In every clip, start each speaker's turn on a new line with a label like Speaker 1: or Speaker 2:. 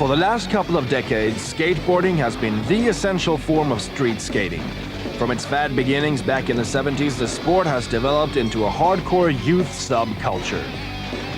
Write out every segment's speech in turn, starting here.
Speaker 1: For the last couple of decades, skateboarding has been the essential form of street skating. From its fad beginnings back in the 70s, the sport has developed into a hardcore youth subculture.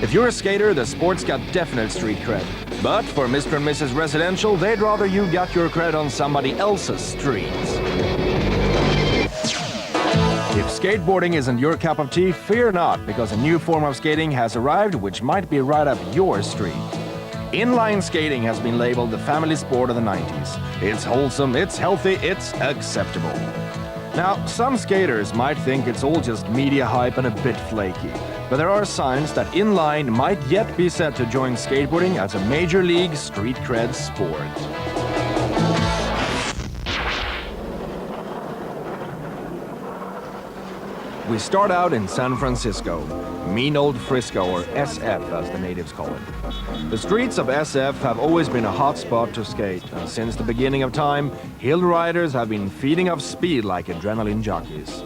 Speaker 1: If you're a skater, the sport's got definite street cred. But for Mr. and Mrs. Residential, they'd rather you got your cred on somebody else's streets. If skateboarding isn't your cup of tea, fear not, because a new form of skating has arrived which might be right up your street. Inline skating has been labeled the family sport of the 90s. It's wholesome, it's healthy, it's acceptable. Now, some skaters might think it's all just media hype and a bit flaky, but there are signs that inline might yet be set to join skateboarding as a major league street cred sport. We start out in San Francisco, mean old Frisco, or SF as the natives call it. The streets of SF have always been a hot spot to skate, and since the beginning of time, hill riders have been feeding off speed like adrenaline jockeys.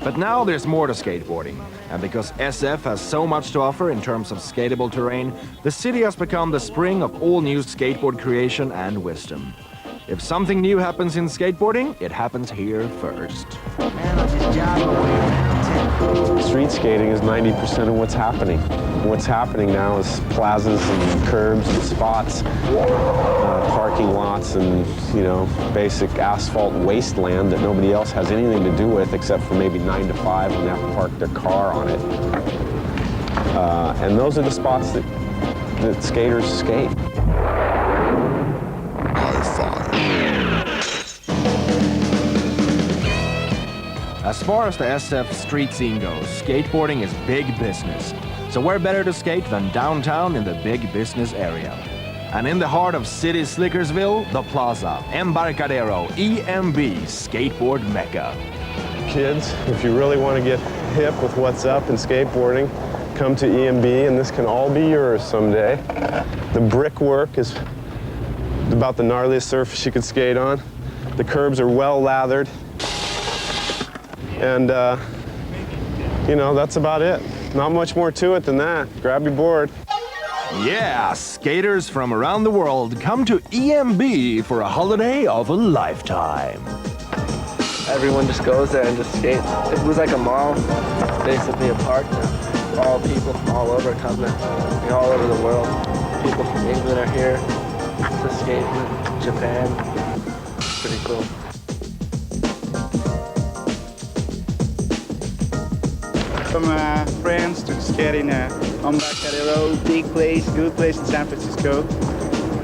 Speaker 1: But now there's more to skateboarding, and because SF has so much to offer in terms of skatable terrain, the city has become the spring of all new skateboard creation and wisdom. If something new happens in skateboarding, it happens here first.
Speaker 2: Street skating is 90% of what's happening. What's happening now is plazas and curbs and spots, parking lots and, basic asphalt wasteland that nobody else has anything to do with except for maybe 9 to 5 when they have to park their car on it. And those are the spots that skaters skate.
Speaker 1: As far as the SF street scene goes, skateboarding is big business. So where better to skate than downtown in the big business area? And in the heart of city Slickersville, the Plaza, Embarcadero, EMB, skateboard mecca.
Speaker 2: Kids, if you really want to get hip with what's up in skateboarding, come to EMB and this can all be yours someday. The brickwork is about the gnarliest surface you could skate on. The curbs are well lathered. And, that's about it. Not much more to it than that. Grab your board.
Speaker 1: Yeah, skaters from around the world come to EMB for a holiday of a lifetime.
Speaker 3: Everyone just goes there and just skates. It was like a mall, basically a park. All people from all over coming, all over the world. People from England are here to skate in Japan. It's pretty cool.
Speaker 4: From friends to skate in Embarcadero, big place, good place in San Francisco.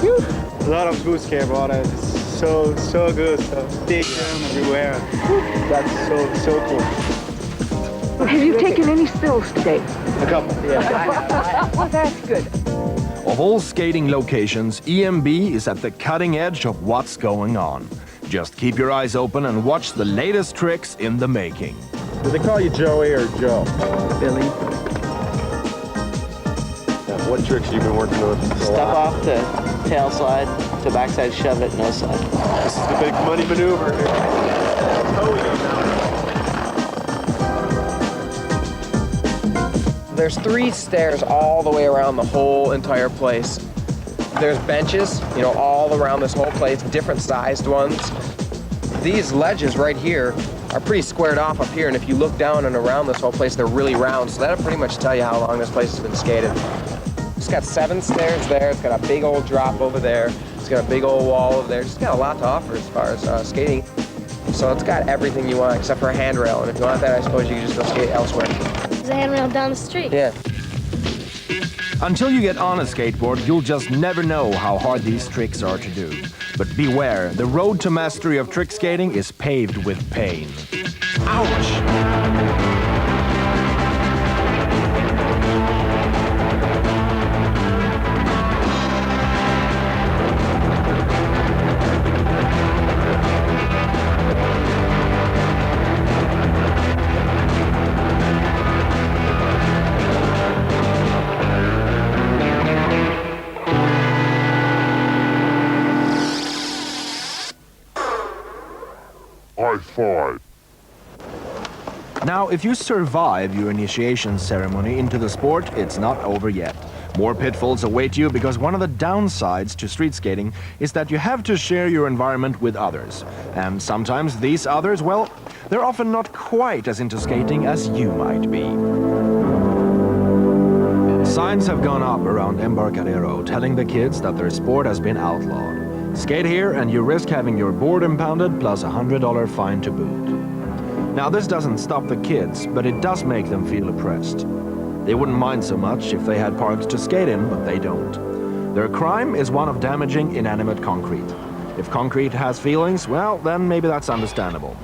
Speaker 4: Whew. A lot of good skateboarders, so good, so big everywhere. That's so cool.
Speaker 5: Have you taken any spills today?
Speaker 4: A couple, yeah.
Speaker 5: Well, that's good.
Speaker 1: Of all skating locations, EMB is at the cutting edge of what's going on. Just keep your eyes open and watch the latest tricks in the making.
Speaker 2: Do they call you Joey or Joe?
Speaker 3: Billy.
Speaker 2: Yeah, what tricks have you been working on?
Speaker 3: Step off to tail slide, to backside shove it, no slide.
Speaker 2: This is the big money maneuver here.
Speaker 6: There's 3 stairs all the way around the whole entire place. There's benches, all around this whole place, different sized ones. These ledges right here are pretty squared off up here, and if you look down and around this whole place, they're really round, so that'll pretty much tell you how long this place has been skated. It's got 7 stairs there, it's got a big old drop over there, it's got a big old wall over there, it's just got a lot to offer as far as skating. So it's got everything you want except for a handrail, and if you want that, I suppose you can just go skate elsewhere.
Speaker 7: There's a handrail down the street.
Speaker 6: Yeah.
Speaker 1: Until you get on a skateboard, you'll just never know how hard these tricks are to do. But beware, the road to mastery of trick skating is paved with pain. Ouch! Now, if you survive your initiation ceremony into the sport, it's not over yet. More pitfalls await you because one of the downsides to street skating is that you have to share your environment with others. And sometimes these others, well, they're often not quite as into skating as you might be. Signs have gone up around Embarcadero telling the kids that their sport has been outlawed. Skate here and you risk having your board impounded plus a $100 fine to boot. Now this doesn't stop the kids, but it does make them feel oppressed. They wouldn't mind so much if they had parks to skate in, but they don't. Their crime is one of damaging inanimate concrete. If concrete has feelings, well, then maybe that's understandable.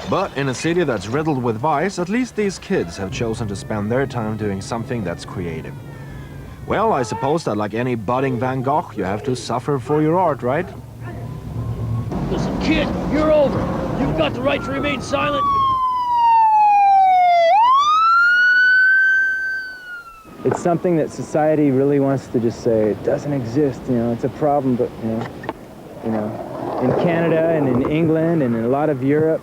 Speaker 1: But in a city that's riddled with vice, at least these kids have chosen to spend their time doing something that's creative. Well, I suppose that like any budding Van Gogh, you have to suffer for your art, right?
Speaker 8: Listen, kid, you're over. You've got the right to remain silent.
Speaker 9: It's something that society really wants to just say, it doesn't exist, you know, it's a problem, but, you know, in Canada and in England and in a lot of Europe,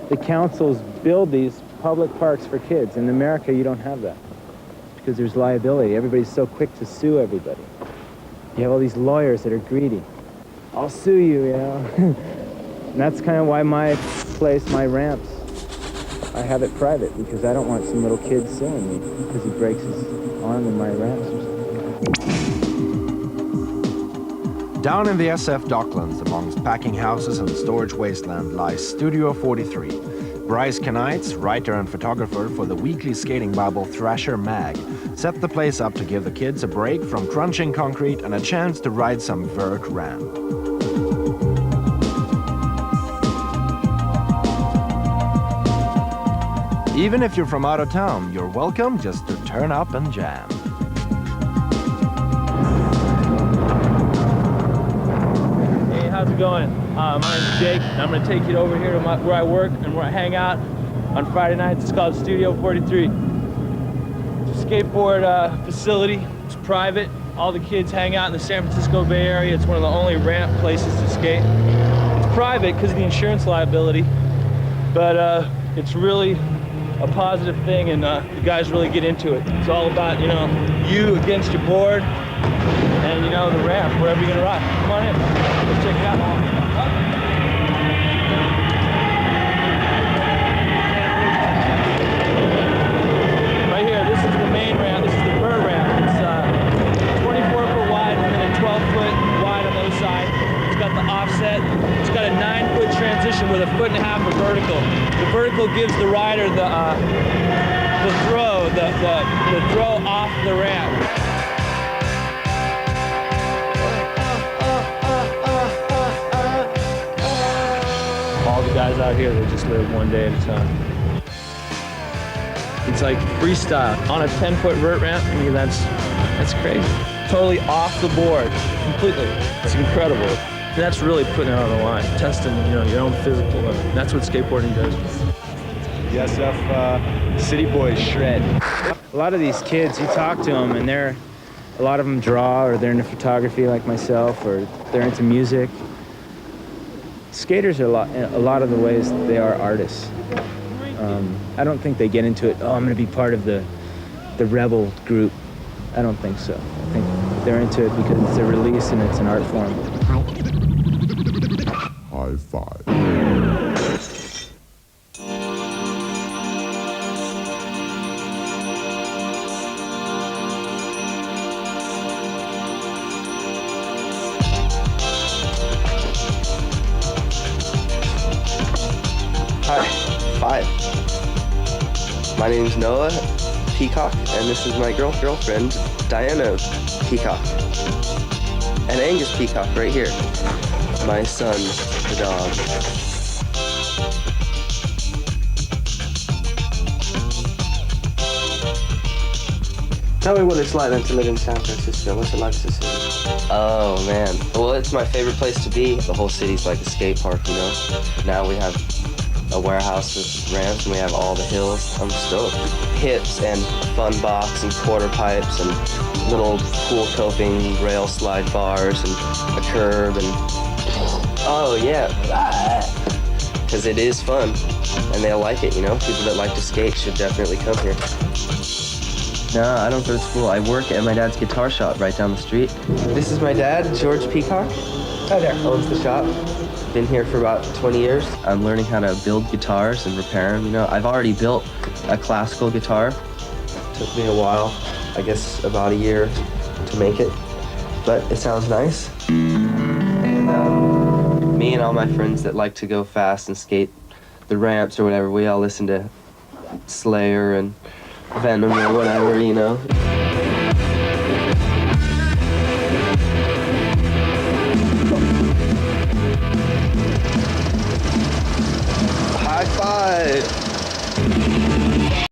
Speaker 9: the councils build these public parks for kids. In America, you don't have that because there's liability. Everybody's so quick to sue everybody. You have all these lawyers that are greedy. I'll sue you, you know. And that's kind of why my place, my ramps, I have it private because I don't want some little kid suing me because he breaks his arm in my ramps or something.
Speaker 1: Down in the SF Docklands, amongst packing houses and storage wasteland, lies Studio 43. Bryce Kanight, writer and photographer for the weekly skating bible Thrasher Mag, set the place up to give the kids a break from crunching concrete and a chance to ride some vert ramp. Even if you're from out of town, you're welcome just to turn up and jam.
Speaker 8: Hey, how's it going? My name's Jake, and I'm going to take you over here to where I work and where I hang out on Friday nights. It's called Studio 43. It's a skateboard facility. It's private. All the kids hang out in the San Francisco Bay Area. It's one of the only ramp places to skate. It's private because of the insurance liability, but it's really a positive thing, and the guys really get into it. It's all about, you know, you against your board and, you know, the ramp, wherever you're gonna ride. Come on in, let's check it out. Right here, this is the main ramp, this is the bird ramp. It's 24 foot wide and then a 12 foot wide on the other side. It's got the offset. It's got a 9-foot transition with a 1.5 foot of vertical. The vertical gives the rider the throw off the ramp. All the guys out here, they just live one day at a time. It's like freestyle on a 10-foot vert ramp. I mean, that's crazy. Totally off the board, completely. It's incredible. That's really putting it on the line, testing, you know, your own physical limit. That's what skateboarding does.
Speaker 4: The SF City Boys shred.
Speaker 9: A lot of these kids, you talk to them and a lot of them draw or they're into photography like myself or they're into music. Skaters are a lot of the ways they are artists. I don't think they get into it, oh, I'm gonna be part of the rebel group. I don't think so. I think they're into it because it's a release and it's an art form.
Speaker 10: High five.
Speaker 3: Hi, 5. My name's Noah Peacock, and this is my girlfriend, Diana Peacock. And Angus Peacock right here. My son, the dog. Tell me what it's like then to live in San Francisco. What's it like to see? Oh man, well it's my favorite place to be. The whole city's like a skate park, you know. Now we have a warehouse with ramps and we have all the hills. I'm stoked. Hips and fun box and quarter pipes and little pool coping rail slide bars and a curb and oh yeah. because it is fun, and they'll like it, you know? People that like to skate should definitely come here. No, I don't go to school. I work at my dad's guitar shop right down the street. This is my dad, George Peacock. Hi there. Owns the shop. Been here for about 20 years. I'm learning how to build guitars and repair them, you know? I've already built a classical guitar. Took me a while, I guess about a year to make it, but it sounds nice. And me and all my friends that like to go fast and skate the ramps or whatever, we all listen to Slayer and Venom or whatever, you know.